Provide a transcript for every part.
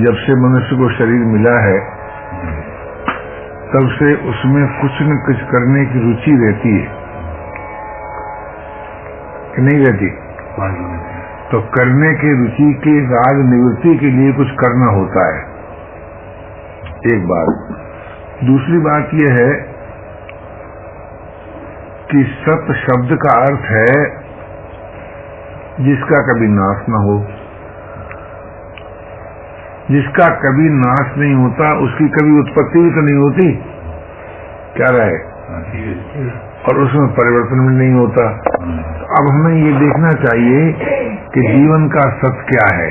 जब से मनुष्य को शरीर मिला है तब से उसमें कुछ न कुछ करने की रुचि रहती है कि नहीं रहती? तो करने की रुचि के राग निवृत्ति के लिए कुछ करना होता है, एक बात। दूसरी बात यह है कि सत शब्द का अर्थ है जिसका कभी नाश न हो। जिसका कभी नाश नहीं होता उसकी कभी उत्पत्ति भी तो नहीं होती, क्या रहे, और उसमें परिवर्तन भी नहीं होता। तो अब हमें ये देखना चाहिए कि जीवन का सत्य क्या है।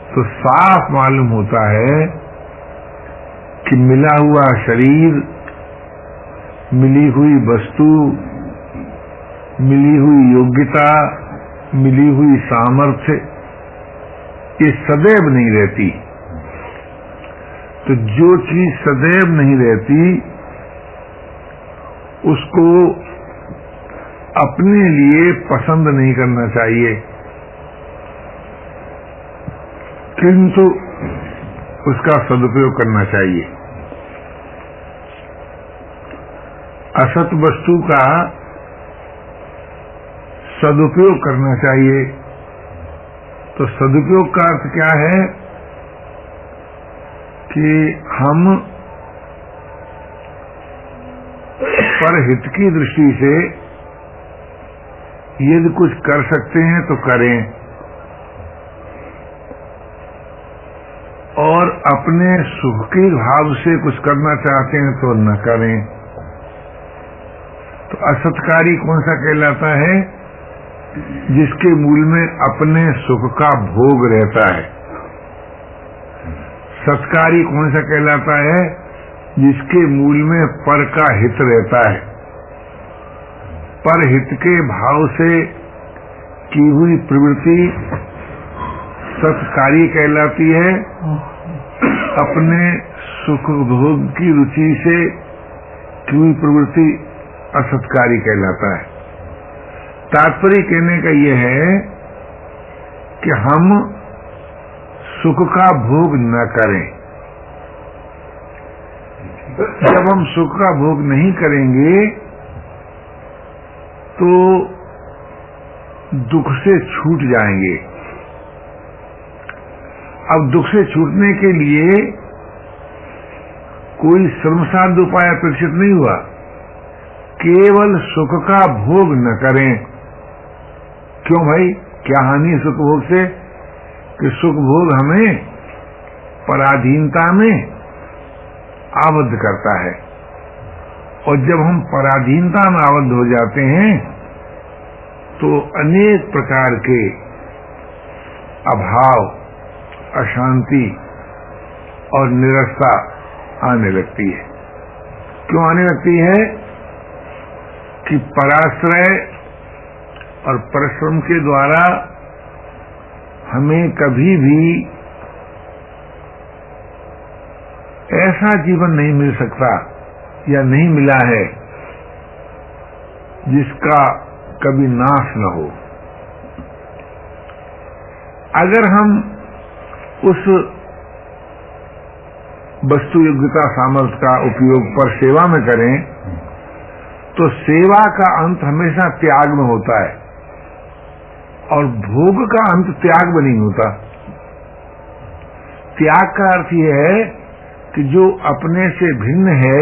तो साफ मालूम होता है कि मिला हुआ शरीर, मिली हुई वस्तु, मिली हुई योग्यता, मिली हुई सामर्थ्य, ये सदैव नहीं रहती। तो जो चीज सदैव नहीं रहती उसको अपने लिए पसंद नहीं करना चाहिए, किंतु उसका सदुपयोग करना चाहिए। असत वस्तु का सदुपयोग करना चाहिए। तो सदुपयोग का अर्थ क्या है कि हम परहित की दृष्टि से यदि कुछ कर सकते हैं तो करें, और अपने सुख के भाव से कुछ करना चाहते हैं तो न करें। तो असत्कारी कौन सा कहलाता है? जिसके मूल में अपने सुख का भोग रहता है। सत्कारी कौन सा कहलाता है? जिसके मूल में पर का हित रहता है। पर हित के भाव से की हुई प्रवृत्ति सत्कारी कहलाती है। अपने सुख भोग की रुचि से की हुई प्रवृत्ति असत्कारी कहलाता है। तात्पर्य कहने का यह है कि हम सुख का भोग न करें। जब हम सुख का भोग नहीं करेंगे तो दुख से छूट जाएंगे। अब दुख से छूटने के लिए कोई श्रमसाध्य उपाय अपेक्षित नहीं हुआ, केवल सुख का भोग न करें। क्यों भाई, क्या हानि सुख भोग से? कि सुख भोग हमें पराधीनता में आबद्ध करता है, और जब हम पराधीनता में आबद्ध हो जाते हैं तो अनेक प्रकार के अभाव, अशांति और निरस्ता आने लगती है। क्यों आने लगती है? कि पराश्रय और परिश्रम के द्वारा हमें कभी भी ऐसा जीवन नहीं मिल सकता या नहीं मिला है जिसका कभी नाश न हो। अगर हम उस वस्तु योग्यता सामर्थ्य का उपयोग पर सेवा में करें तो सेवा का अंत हमेशा त्याग में होता है, और भोग का अंत त्याग में नहीं होता। त्याग का अर्थ यह है कि जो अपने से भिन्न है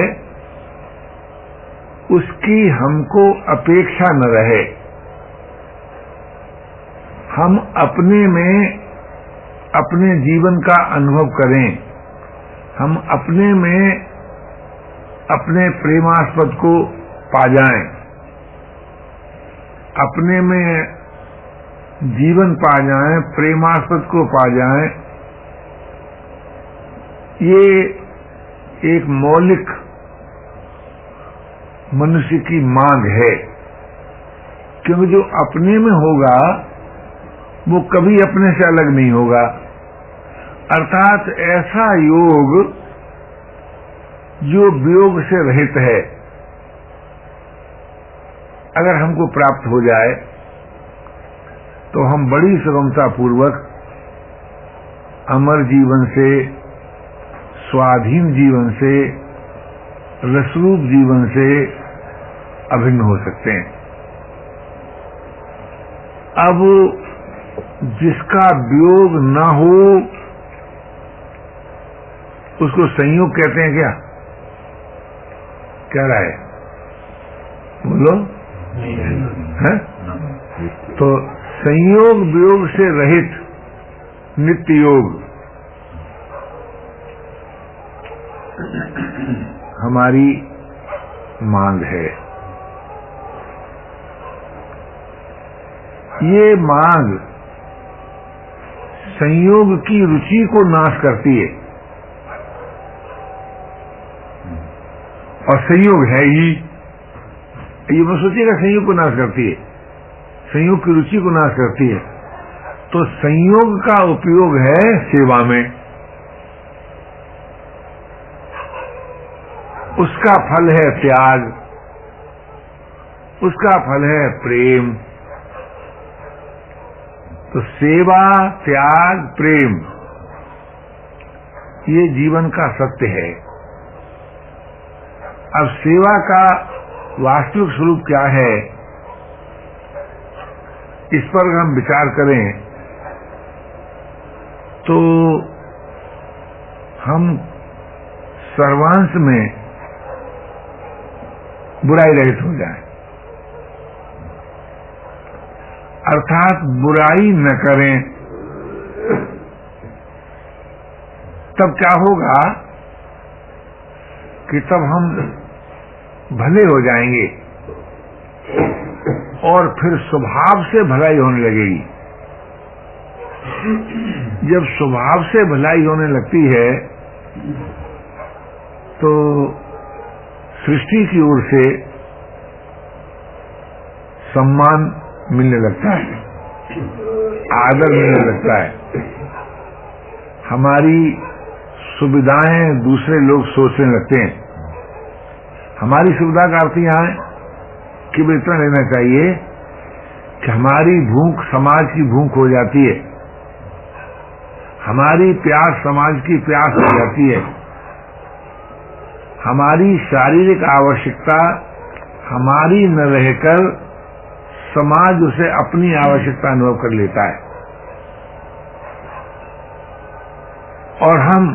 उसकी हमको अपेक्षा न रहे। हम अपने में अपने जीवन का अनुभव करें, हम अपने में अपने प्रेमास्पद को पा जाएं, अपने में जीवन पा जाएं, प्रेमास्पद को पा जाएं। ये एक मौलिक मनुष्य की मांग है, क्योंकि जो अपने में होगा वो कभी अपने से अलग नहीं होगा। अर्थात ऐसा योग जो वियोग से रहित है, अगर हमको प्राप्त हो जाए तो हम बड़ी सुगमता पूर्वक अमर जीवन से, स्वाधीन जीवन से, रसरूप जीवन से अभिन्न हो सकते हैं। अब जिसका वियोग न हो उसको संयोग कहते हैं क्या? क्या राय है? बोलो। है? तो संयोग वियोग से रहित नित्य योग हमारी मांग है। ये मांग संयोग की रुचि को नाश करती है, और संयोग है ही, ये मैं सोचिएगा, संयोग को नाश करती है, संयोग की रुचि को नाश करती है। तो संयोग का उपयोग है सेवा में, उसका फल है त्याग, उसका फल है प्रेम। तो सेवा, त्याग, प्रेम, ये जीवन का सत्य है। अब सेवा का वास्तविक स्वरूप क्या है, इस पर अगर हम विचार करें तो हम सर्वांश में बुराई रहित हो जाए, अर्थात बुराई न करें। तब क्या होगा कि तब हम भले हो जाएंगे और फिर स्वभाव से भलाई होने लगेगी। जब स्वभाव से भलाई होने लगती है तो सृष्टि की ओर से सम्मान मिलने लगता है, आदर मिलने लगता है, हमारी सुविधाएं दूसरे लोग सोचने लगते हैं। हमारी सुविधा का अर्थ यहां है कि वो इतना लेना चाहिए कि हमारी भूख समाज की भूख हो जाती है, हमारी प्यास समाज की प्यास हो जाती है, हमारी शारीरिक आवश्यकता हमारी न रहकर समाज उसे अपनी आवश्यकता अनुभव कर लेता है, और हम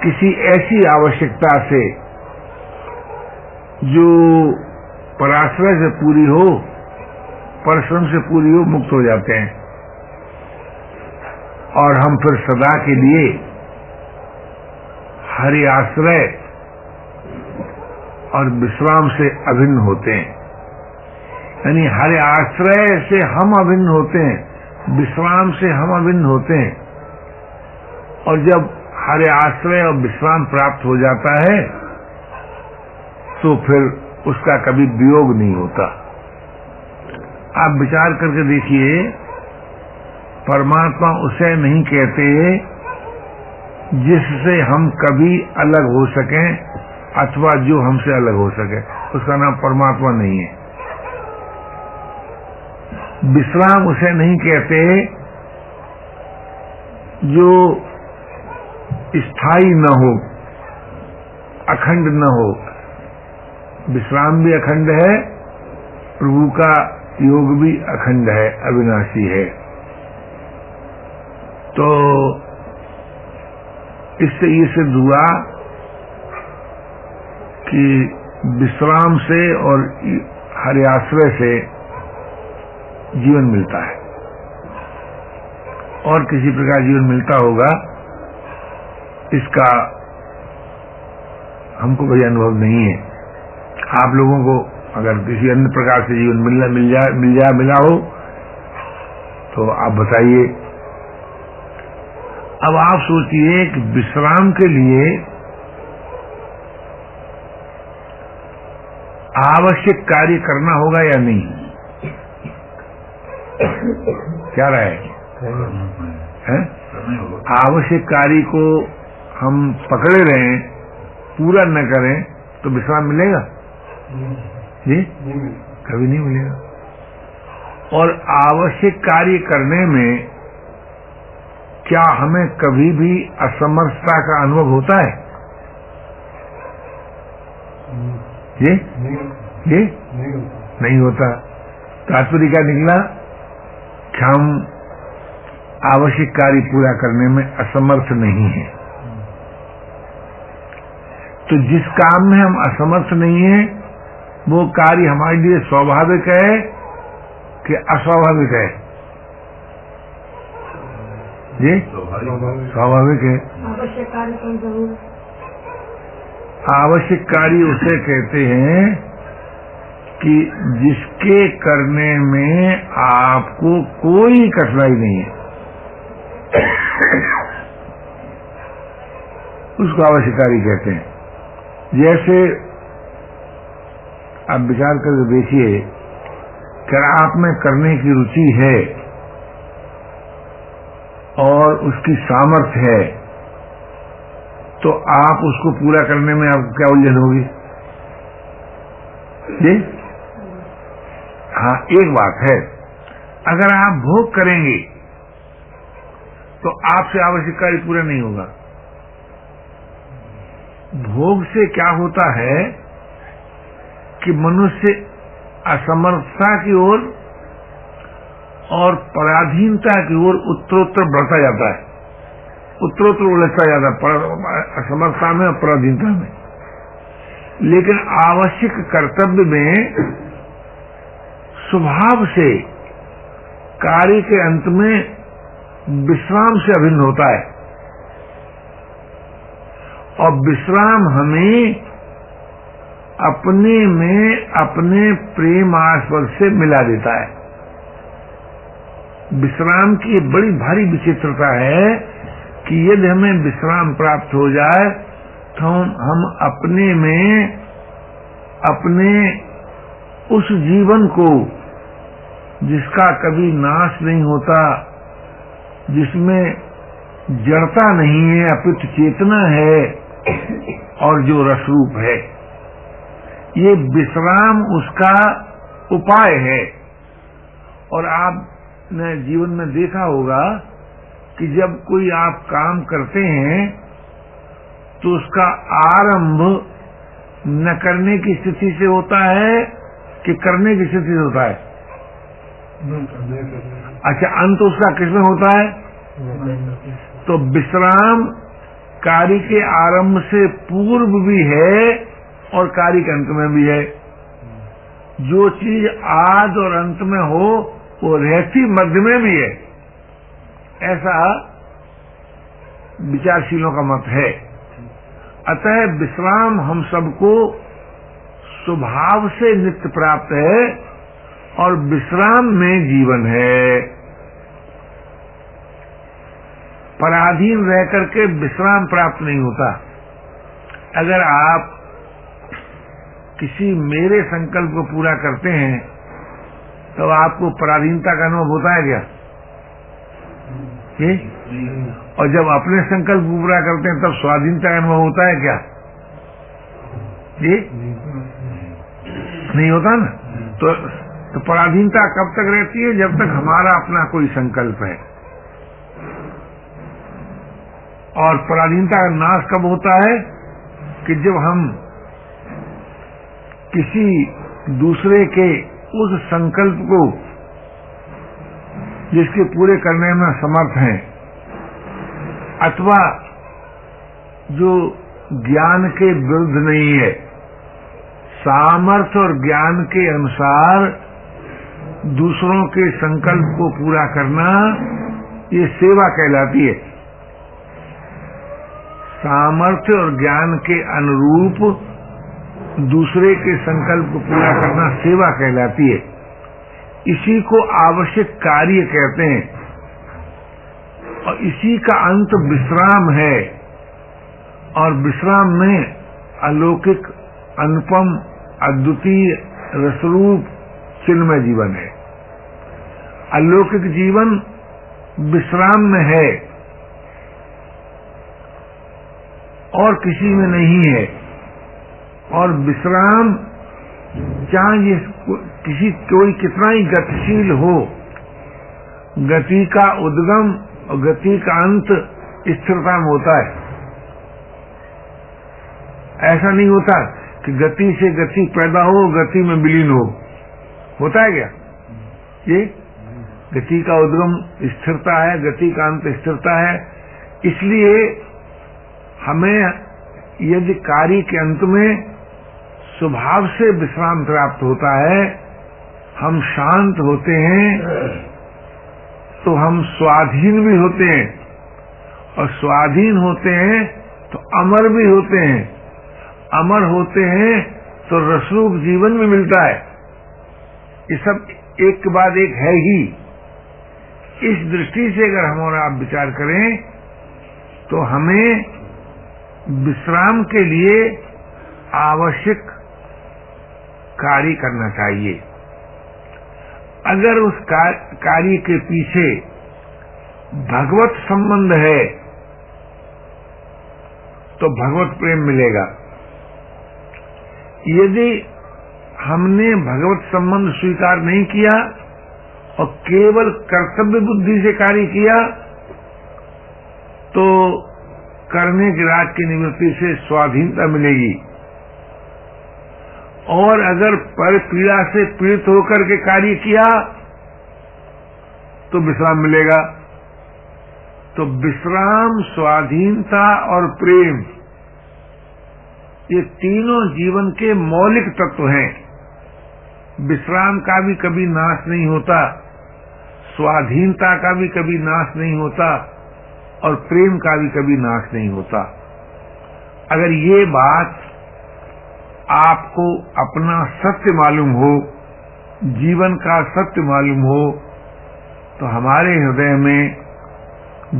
किसी ऐसी आवश्यकता से जो पराश्रय से पूरी हो, परिश्रम से पूरी हो, मुक्त हो जाते हैं, और हम फिर सदा के लिए हरि आश्रय और विश्राम से अभिन्न होते हैं। यानी हरि आश्रय से हम अभिन्न होते हैं, विश्राम से हम अभिन्न होते हैं, और जब हरि आश्रय और विश्राम प्राप्त हो जाता है तो फिर उसका कभी वियोग नहीं होता। आप विचार करके देखिए, परमात्मा उसे नहीं कहते जिससे हम कभी अलग हो सकें अथवा जो हमसे अलग हो सके, उसका नाम परमात्मा नहीं है। विश्राम उसे नहीं कहते जो स्थायी न हो, अखंड न हो। विश्राम भी अखंड है, प्रभु का योग भी अखंड है, अविनाशी है। तो इससे ये सिद्ध हुआ कि विश्राम से और हरि आश्रय से जीवन मिलता है, और किसी प्रकार जीवन मिलता होगा इसका हमको कोई अनुभव नहीं है। आप लोगों को अगर किसी अन्य प्रकार से जीवन मिला हो तो आप बताइए। अब आप सोचिए कि विश्राम के लिए आवश्यक कार्य करना होगा या नहीं? क्या राय है? आवश्यक कार्य को हम पकड़े रहें, पूरा न करें तो विश्राम मिलेगा जी? कभी नहीं मिलेगा। और आवश्यक कार्य करने में क्या हमें कभी भी असमर्थता का अनुभव होता है? ये नहीं होता। तात्पर्य क्या निकला कि हम आवश्यक कार्य पूरा करने में असमर्थ नहीं है। तो जिस काम में हम असमर्थ नहीं है वो कार्य हमारे लिए स्वाभाविक है कि अस्वाभाविक है? जी स्वाभाविक है। आवश्यक कार्य कौन जरूर? आवश्यक कार्य उसे कहते हैं कि जिसके करने में आपको कोई कठिनाई नहीं है, उसको आवश्यक कार्य कहते हैं। जैसे आप विचार करके देखिए कि आप में करने की रुचि है और उसकी सामर्थ्य है, तो आप उसको पूरा करने में आपको क्या उलझन होगी? जी हाँ, एक बात है, अगर आप भोग करेंगे तो आपसे आवश्यक कार्य पूरा नहीं होगा। भोग से क्या होता है कि मनुष्य असमर्थता की ओर और पराधीनता की ओर उत्तरोत्तर बढ़ता जाता है, उत्तरोत्तर उलझता जाता है असमर्थता में और पराधीनता में। लेकिन आवश्यक कर्तव्य में स्वभाव से कार्य के अंत में विश्राम से अभिन्न होता है, और विश्राम हमें अपने में अपने प्रेम आस्पद से मिला देता है। विश्राम की बड़ी भारी विचित्रता है कि यदि हमें विश्राम प्राप्त हो जाए तो हम अपने में अपने उस जीवन को जिसका कभी नाश नहीं होता, जिसमें जड़ता नहीं है अपितु चेतना है और जो रसरूप है, ये विश्राम उसका उपाय है। और आपने जीवन में देखा होगा कि जब कोई आप काम करते हैं तो उसका आरंभ न करने की स्थिति से होता है कि करने की स्थिति से होता है? अच्छा, अंत उसका किसमें होता है? तो विश्राम कार्य के आरंभ से पूर्व भी है और कार्य के अंत में भी है। जो चीज आदि और अंत में हो वो रहती मध्य में भी है, ऐसा विचारशीलों का मत है। अतः विश्राम हम सबको स्वभाव से नित्य प्राप्त है और विश्राम में जीवन है। पराधीन रह करके विश्राम प्राप्त नहीं होता। अगर आप किसी मेरे संकल्प को पूरा करते हैं तो आपको पराधीनता का अनुभव होता है क्या? और जब अपने संकल्प को पूरा करते हैं तब स्वाधीनता का अनुभव होता है क्या? जी नहीं होता ना। तो पराधीनता कब तक रहती है? जब तक हमारा अपना कोई संकल्प है। और पराधीनता का नाश कब होता है? कि जब हम किसी दूसरे के उस संकल्प को जिसके पूरे करने में समर्थ हैं, अथवा जो ज्ञान के विरुद्ध नहीं है, सामर्थ्य और ज्ञान के अनुसार दूसरों के संकल्प को पूरा करना, ये सेवा कहलाती है। सामर्थ्य और ज्ञान के अनुरूप दूसरे के संकल्प को पूरा करना सेवा कहलाती है। इसी को आवश्यक कार्य कहते हैं और इसी का अंत विश्राम है। और विश्राम में अलौकिक, अनुपम, अद्वितीय, रसरूप चिन्मय जीवन है। अलौकिक जीवन विश्राम में है और किसी में नहीं है। और विश्राम चाहे कोई कितना ही गतिशील हो, गति का उद्गम और गति का अंत स्थिरता में होता है। ऐसा नहीं होता कि गति से गति पैदा हो, गति में विलीन हो। होता है क्या? ये गति का उद्गम स्थिरता है, गति का अंत स्थिरता है। इसलिए हमें यदि कार्य के अंत में स्वभाव से विश्राम प्राप्त होता है, हम शांत होते हैं, तो हम स्वाधीन भी होते हैं, और स्वाधीन होते हैं तो अमर भी होते हैं। अमर होते हैं तो रसरूप जीवन भी मिलता है। ये सब एक के बाद एक है ही। इस दृष्टि से अगर हम और आप विचार करें तो हमें विश्राम के लिए आवश्यक कार्य करना चाहिए। अगर उस कार्य के पीछे भगवत संबंध है तो भगवत प्रेम मिलेगा। यदि हमने भगवत संबंध स्वीकार नहीं किया और केवल कर्तव्य बुद्धि से कार्य किया तो करने के राग की निवृत्ति से स्वाधीनता मिलेगी। और अगर पर पीड़ा से पीड़ित होकर के कार्य किया तो विश्राम मिलेगा। तो विश्राम, स्वाधीनता और प्रेम, ये तीनों जीवन के मौलिक तत्व हैं। विश्राम का भी कभी नाश नहीं होता, स्वाधीनता का भी कभी नाश नहीं होता, और प्रेम का भी कभी नाश नहीं होता। अगर ये बात आपको अपना सत्य मालूम हो, जीवन का सत्य मालूम हो, तो हमारे हृदय में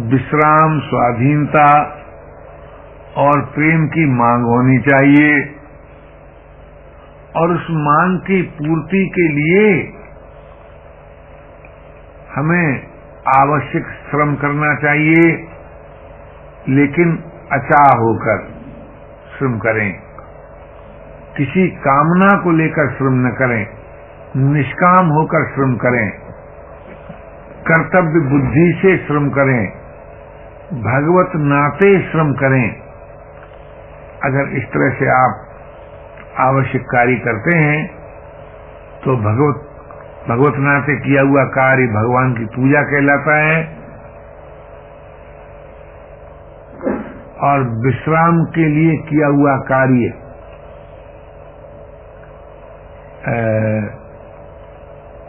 विश्राम, स्वाधीनता और प्रेम की मांग होनी चाहिए। और उस मांग की पूर्ति के लिए हमें आवश्यक श्रम करना चाहिए, लेकिन अचाह होकर श्रम करें। किसी कामना को लेकर श्रम न करें, निष्काम होकर श्रम करें, कर्तव्य बुद्धि से श्रम करें, भगवत नाते श्रम करें। अगर इस तरह से आप आवश्यक कार्य करते हैं तो भगवत नाते किया हुआ कार्य भगवान की पूजा कहलाता है। और विश्राम के लिए किया हुआ कार्य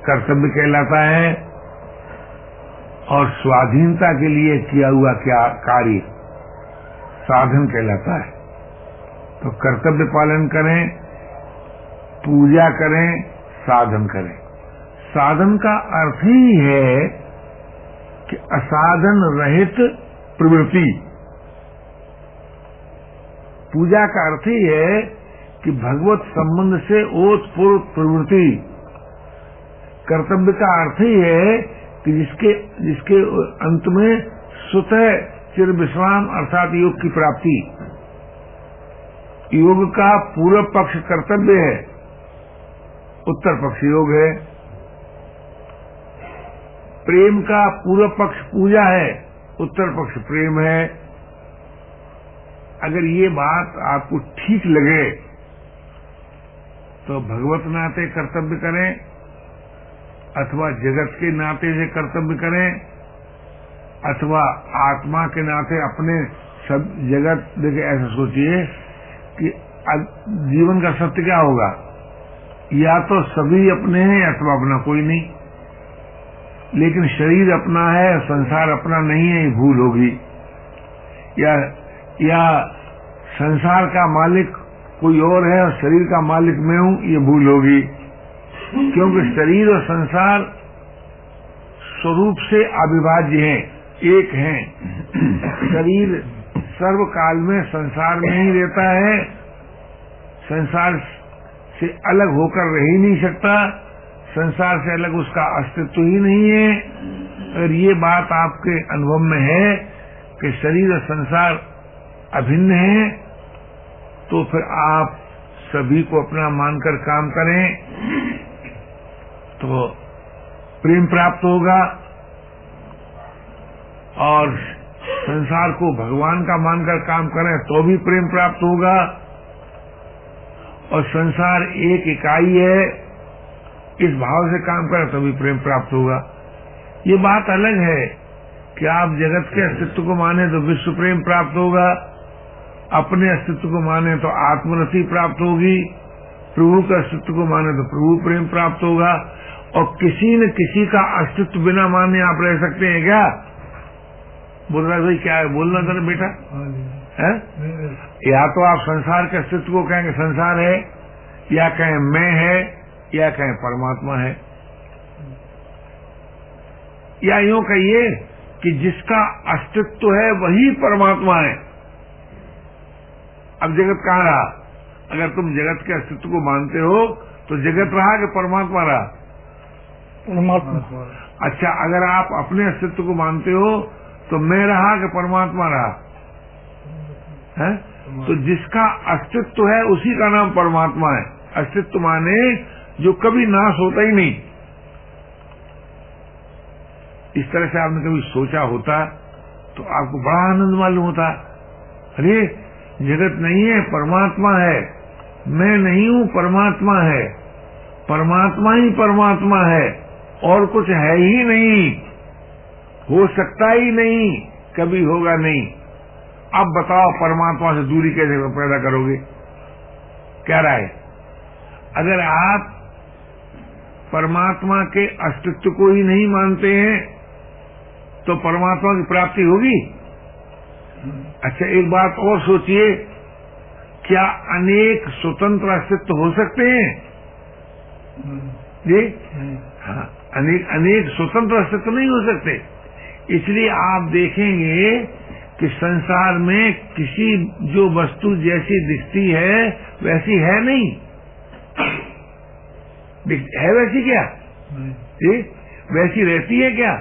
कर्तव्य कहलाता है। और स्वाधीनता के लिए किया हुआ क्या कार्य साधन कहलाता है। तो कर्तव्य पालन करें, पूजा करें, साधन करें। साधन का अर्थ ही है कि असाधन रहित प्रवृत्ति। पूजा का अर्थ ही है कि भगवत संबंध से ओतप्रोत प्रवृत्ति। कर्तव्य का अर्थ ही है कि जिसके अंत में स्वतः चिर विश्राम अर्थात योग की प्राप्ति। योग का पूर्व पक्ष कर्तव्य है, उत्तर पक्ष योग है। प्रेम का पूर्व पक्ष पूजा है, उत्तर पक्ष प्रेम है। अगर ये बात आपको ठीक लगे तो भगवत नाते कर्तव्य करें अथवा जगत के नाते से कर्तव्य करें अथवा आत्मा के नाते अपने सब जगत। देखिए, ऐसा सोचिए कि जीवन का सत्य क्या होगा, या तो सभी अपने हैं अथवा अपना कोई नहीं। लेकिन शरीर अपना है, संसार अपना नहीं है, ये भूल होगी। या संसार का मालिक कोई और है और शरीर का मालिक मैं हूं, ये भूल होगी। क्योंकि शरीर और संसार स्वरूप से अविभाज्य हैं, एक हैं। शरीर सर्वकाल में संसार में ही रहता है, संसार से अलग होकर रह ही नहीं सकता, संसार से अलग उसका अस्तित्व ही नहीं है। अगर ये बात आपके अनुभव में है कि शरीर और संसार अभिन्न है, तो फिर आप सभी को अपना मानकर काम करें तो प्रेम प्राप्त होगा। और संसार को भगवान का मानकर काम करें तो भी प्रेम प्राप्त होगा, और संसार एक इकाई है इस भाव से काम करें तो भी प्रेम प्राप्त होगा। ये बात अलग है कि आप जगत के अस्तित्व को माने तो विश्व प्रेम प्राप्त होगा, अपने अस्तित्व को माने तो आत्मरति प्राप्त होगी, प्रभु के अस्तित्व को माने तो प्रभु प्रेम प्राप्त होगा। और किसी न किसी का अस्तित्व बिना माने आप रह सकते हैं क्या? बोल रहा भाई क्या है, बोलना था बेटा है? या तो आप संसार के अस्तित्व को कहेंगे संसार है, या कहें मैं है, या कहें परमात्मा है, या यूं कहिए कि जिसका अस्तित्व है वही परमात्मा है। अब जगत कहाँ रहा? अगर तुम जगत के अस्तित्व को मानते हो तो जगत रहा कि परमात्मा रहा? परमात्मा। अच्छा, अगर आप अपने अस्तित्व को मानते हो तो मैं रहा कि परमात्मा रहा? है? तो जिसका अस्तित्व है उसी का नाम परमात्मा है। अस्तित्व माने जो कभी नाश होता ही नहीं। इस तरह से आपने कभी सोचा होता तो आपको बड़ा आनंद मालूम होता। अरे जगत नहीं है, परमात्मा है, मैं नहीं हूं, परमात्मा है, परमात्मा ही परमात्मा है, और कुछ है ही नहीं, हो सकता ही नहीं, कभी होगा नहीं। अब बताओ परमात्मा से दूरी कैसे पैदा करोगे? क्या राय? अगर आप परमात्मा के अस्तित्व को ही नहीं मानते हैं तो परमात्मा की प्राप्ति होगी? अच्छा, एक बात और सोचिए, क्या अनेक स्वतंत्र अस्तित्व हो सकते हैं? जी हाँ, अनेक स्वतंत्र अस्तित्व नहीं हो सकते। इसलिए आप देखेंगे कि संसार में किसी जो वस्तु जैसी दिखती है वैसी है नहीं। है वैसी क्या? जी, वैसी रहती है क्या?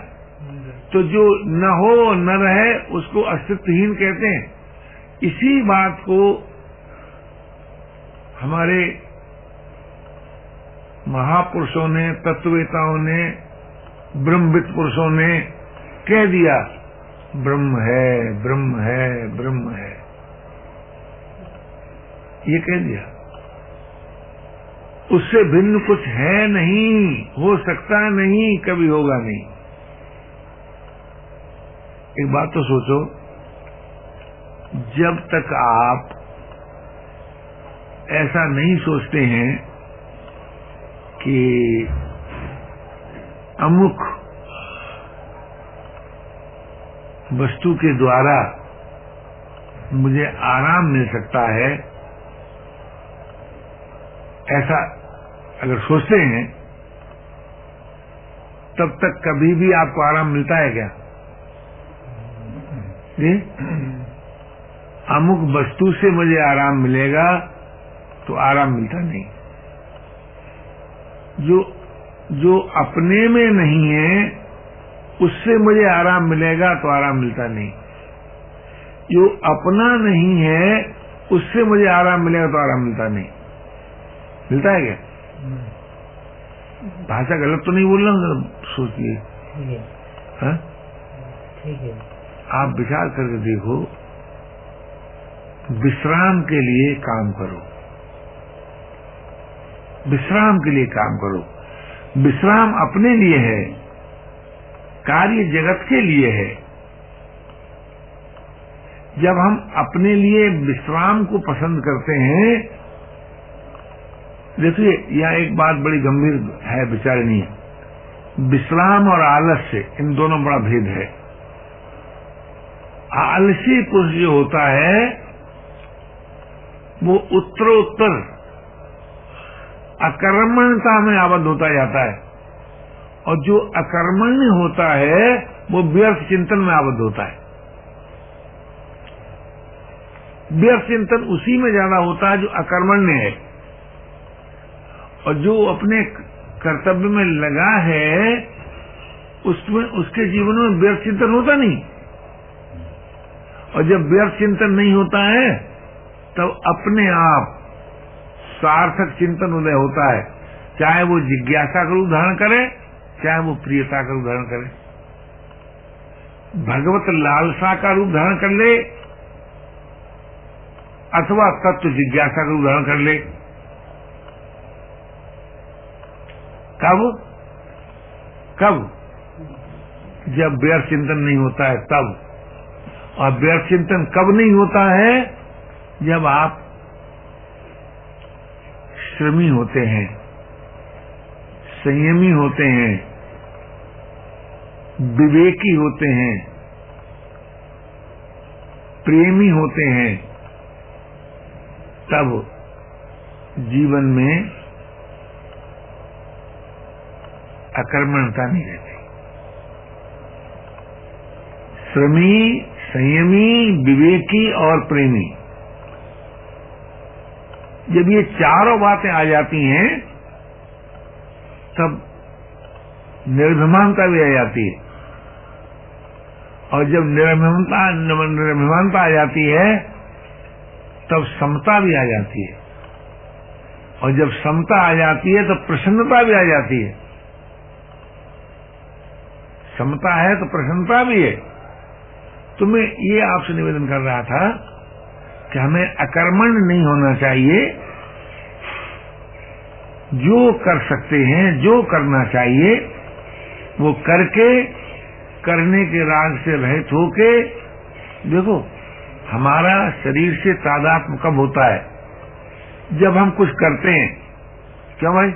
तो जो न हो न रहे उसको अस्तित्वहीन कहते हैं। इसी बात को हमारे महापुरुषों ने, तत्ववेताओं ने, ब्रह्मविद पुरुषों ने कह दिया, ब्रह्म है, ब्रह्म है, ब्रह्म है, ये कह दिया। उससे भिन्न कुछ है नहीं, हो सकता नहीं, कभी होगा नहीं। एक बात तो सोचो, जब तक आप ऐसा नहीं सोचते हैं कि अमुक वस्तु के द्वारा मुझे आराम मिल सकता है, ऐसा अगर सोचते हैं, तब तक कभी भी आपको आराम मिलता है क्या? जी? अमुक वस्तु से मुझे आराम मिलेगा तो आराम मिलता नहीं। जो अपने में नहीं है उससे मुझे आराम मिलेगा तो आराम मिलता नहीं। जो अपना नहीं है उससे मुझे आराम मिलेगा तो आराम मिलता नहीं। मिलता है क्या? भाषा गलत तो नहीं बोल रहा हूँ? सोचिए। हाँ, ठीक है। आप विचार करके देखो, विश्राम के लिए काम करो, विश्राम के लिए काम करो। विश्राम अपने लिए है, कार्य जगत के लिए है। जब हम अपने लिए विश्राम को पसंद करते हैं, देखिए यह एक बात बड़ी गंभीर है, विचारणीय। विश्राम और आलस्य, इन दोनों बड़ा भेद है। आलसी पुरुष जो होता है वो उत्तरोत्तर अकर्मण्यता में आबद्ध होता जाता है, और जो अकर्मण्य होता है वो व्यर्थ चिंतन में आबद्ध होता है। व्यर्थ चिंतन उसी में ज्यादा होता है जो अकर्मण्य है, और जो अपने कर्तव्य में लगा है उसमें, उसके जीवन में व्यर्थ चिंतन होता नहीं। और जब व्यर्थ चिंतन नहीं होता है तब अपने आप सार्थक चिंतन उदय होता है, चाहे वो जिज्ञासा का रूप धारण करे, चाहे वो प्रियता का रूप धारण करे। भगवत लालसा का रूप धारण कर ले अथवा तत्व जिज्ञासा का रूप धारण कर ले। कब? जब व्यर्थ चिंतन नहीं होता है तब। और व्यर्थ चिंतन कब नहीं होता है? जब आप श्रमी होते हैं, संयमी होते हैं, विवेकी होते हैं, प्रेमी होते हैं, तब जीवन में अकर्मणता नहीं रहती। श्रमी, संयमी, विवेकी और प्रेमी, जब ये चारों बातें आ जाती हैं तब निर्भिमानता भी आ जाती है। और जब निर्भिमानता आ जाती है तब समता भी आ जाती है। और जब समता आ जाती है तो प्रसन्नता भी आ जाती है। समता है तो प्रसन्नता भी है। तो मैं ये आपसे निवेदन कर रहा था कि हमें अकर्मण्य नहीं होना चाहिए। जो कर सकते हैं, जो करना चाहिए वो करके, करने के राग से रहित होके। देखो, हमारा शरीर से तादात्म्य कब होता है? जब हम कुछ करते हैं। क्यों भाई?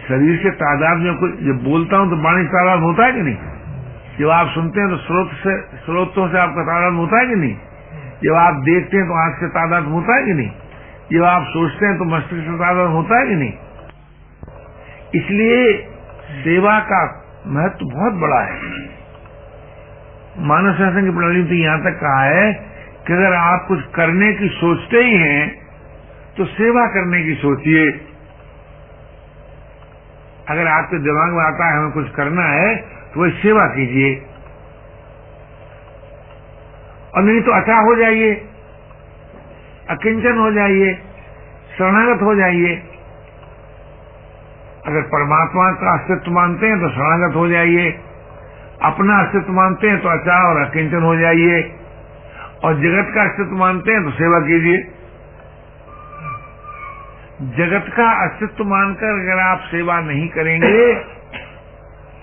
शरीर से तादात्म्य, जब बोलता हूं तो वाणी से तादात्म्य होता है कि नहीं? जब आप सुनते हैं तो स्रोतों से आपका तादात्म्य होता है कि नहीं? जब आप देखते हैं तो आंख से तादात्म्य होता है कि नहीं? जब आप सोचते हैं तो मस्तिष्क से तादात्म्य होता है कि नहीं? इसलिए सेवा का महत्व बहुत बड़ा है। मानव शासन की प्रणाली में तो यहां तक कहा है कि अगर आप कुछ करने की सोचते ही हैं तो सेवा करने की सोचिए। अगर आपके दिमाग में आता है हमें कुछ करना है तो वही सेवा कीजिए, और नहीं तो अचाह हो जाइए, अकिंचन हो जाइए, शरणागत हो जाइए। अगर परमात्मा का अस्तित्व मानते हैं तो शरणागत हो जाइए, अपना अस्तित्व मानते हैं तो अचाह और अकिंचन हो जाइए, और जगत का अस्तित्व मानते हैं तो सेवा कीजिए। जगत का अस्तित्व मानकर अगर आप सेवा नहीं करेंगे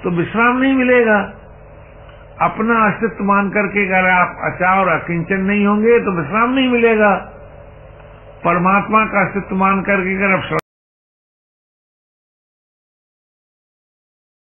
तो विश्राम नहीं मिलेगा। अपना अस्तित्व मान करके अगर आप अचाह और अकिंचन नहीं होंगे तो विश्राम नहीं मिलेगा। परमात्मा का अस्तित्व मान करके अगर आप